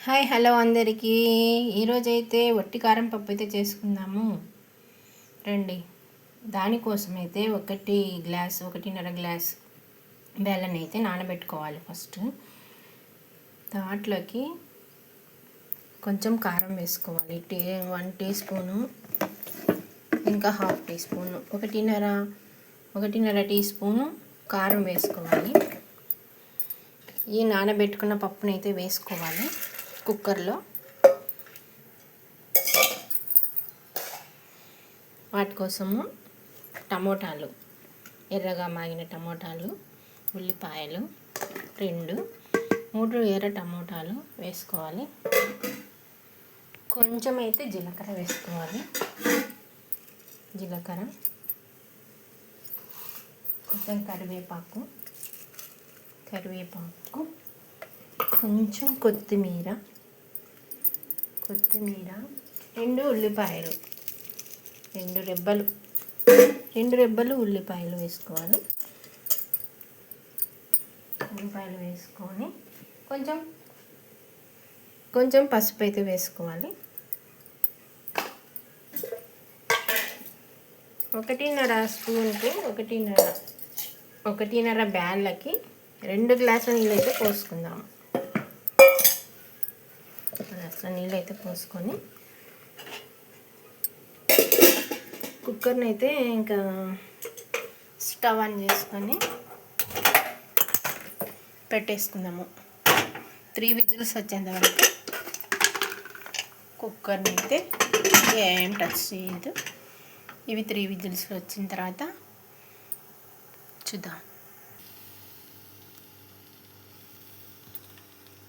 Hi hello అందరికీ. ఈరోజైతే వట్టి కారం పప్పు అయితే చేసుకుందాము రండి. దానికోసమైతే ఒకటిన్నర గ్లాస్ బెల్లం అయితే నానబెట్టుకోవాలి. ఫస్ట్ దాంట్లోకి కొంచెం కారం వేసుకోవాలి. 1 టీ స్పూను, ఇంకా హాఫ్ టీ స్పూను, ఒకటిన్నర టీ స్పూను కారం వేసుకోవాలి. ఈ నానబెట్టుకున్న పప్పునైతే వేసుకోవాలి కుక్కర్లో. వాటి కోసము టమోటాలు, ఎర్రగా మాగిన టమోటాలు, ఉల్లిపాయలు 3 ఎర్ర టమోటాలు వేసుకోవాలి. కొంచెం అయితే జీలకర్ర వేసుకోవాలి. జీలకర్ర, కొంచెం కరివేపాకు, కొంచెం కొత్తిమీర, 2 ఉల్లిపాయలు, 2 రెబ్బలు ఉల్లిపాయలు వేసుకోవాలి. ఉల్లిపాయలు వేసుకొని కొంచెం పసుపు అయితే వేసుకోవాలి. 1.5 స్పూన్కి 1.5 బ్యాళ్ళకి 2 గ్లాసుల నీళ్ళు అయితే పోసుకుందాము. గ్లాసుల నీళ్ళు అయితే పోసుకొని కుక్కర్ని అయితే ఇంకా స్టవ్ ఆన్ చేసుకొని పెట్టేసుకుందాము. 3 విజిల్స్ వచ్చేంత వరకు కుక్కర్ని అయితే ఏం టచ్ చేయదు. ఇవి 3 విజిల్స్ వచ్చిన తర్వాత చూద్దాం.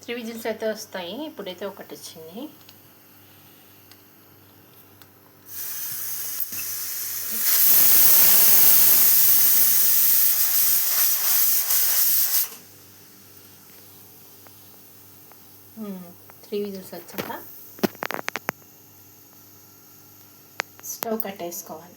3 విజిల్స్ అయితే వస్తాయి. ఇప్పుడైతే ఒకటి వచ్చింది. త్రీ విజిల్స్ వచ్చాక స్టవ్ కట్టేసుకోవాలి.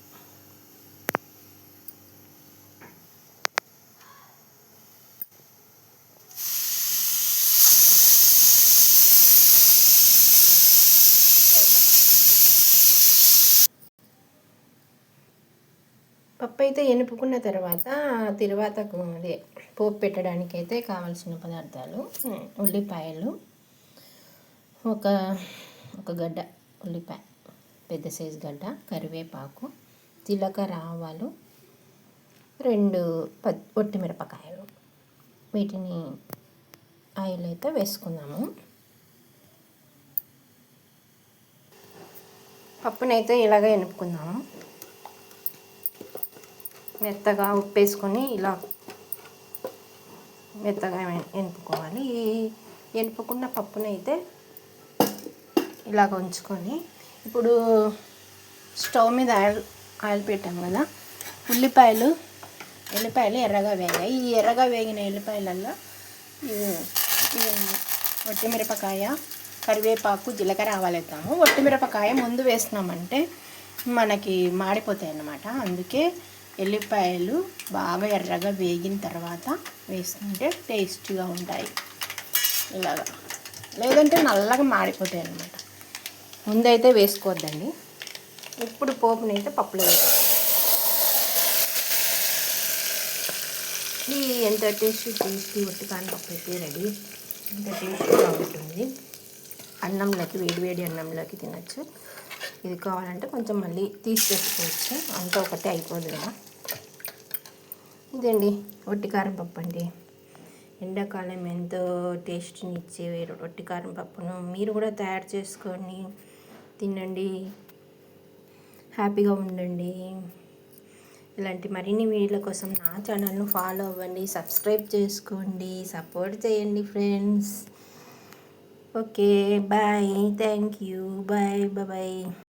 పప్పు అయితే ఎనుపుకున్న తర్వాత అదే పోపు పెట్టడానికి అయితే కావాల్సిన పదార్థాలు: ఉల్లిపాయలు, ఒక గడ్డ ఉల్లిపాయ, పెద్ద సైజు గడ్డ, కరివేపాకు, జీలకర్ర, ఆవాలు, 2 ఒట్టిమిరపకాయలు. వీటిని ఆయిల్ అయితే వేసుకుందాము. పప్పునైతే ఇలాగ ఎనుపుకుందాము. మెత్తగా ఉప్పు వేసుకొని ఇలా మెత్తగా ఎనుపుకోవాలి. ఈ ఎనుపుకున్న పప్పునైతే ఇలాగ ఉంచుకొని ఇప్పుడు స్టవ్ మీద ఆయిల్ పెట్టాము కదా. ఎల్లిపాయలు ఎర్రగా వేగాయి. ఈ ఎర్రగా వేగిన ఎల్లిపాయలలో ఒట్టిమిరపకాయ, కరివేపాకు, జీలకర్ర, ఆవాలు వేద్దాము. ఒట్టిమిరపకాయ ముందు వేసినామంటే మనకి మాడిపోతాయి అన్నమాట. అందుకే ఎల్లిపాయలు బాగా ఎర్రగా వేగిన తర్వాత వేసుకుంటే టేస్టీగా ఉంటాయి. ఇలాగా, లేదంటే నల్లగా మాడిపోతాయి అన్నమాట. ముందైతే వేసుకోవద్దండి. ఇప్పుడు పోపునైతే పప్పులో వేసుకోవాలి. ఇది ఎంత టేస్టీ వట్టి కారం పప్పు అయితే రెడీ. ఎంత టేస్టీగా ఉంటుంది. అన్నంలోకి, వేడి అన్నంలోకి తినచ్చు. ఇది కావాలంటే కొంచెం మళ్ళీ తీసి పెట్టుకోవచ్చు. అంతా ఒకటే అయిపోదు కదా. ఇదండి వట్టి కారం పప్పు అండి. ఎండాకాలం ఎంతో టేస్ట్ని ఇచ్చే వట్టి కారం పప్పును మీరు కూడా తయారు చేసుకొని తినండి. హ్యాపీగా ఉండండి. ఇలాంటి మరిన్ని వీడియోల కోసం నా ఛానల్ను ఫాలో అవ్వండి, సబ్స్క్రైబ్ చేసుకోండి, సపోర్ట్ చేయండి friends. Okay, bye, thank you, bye.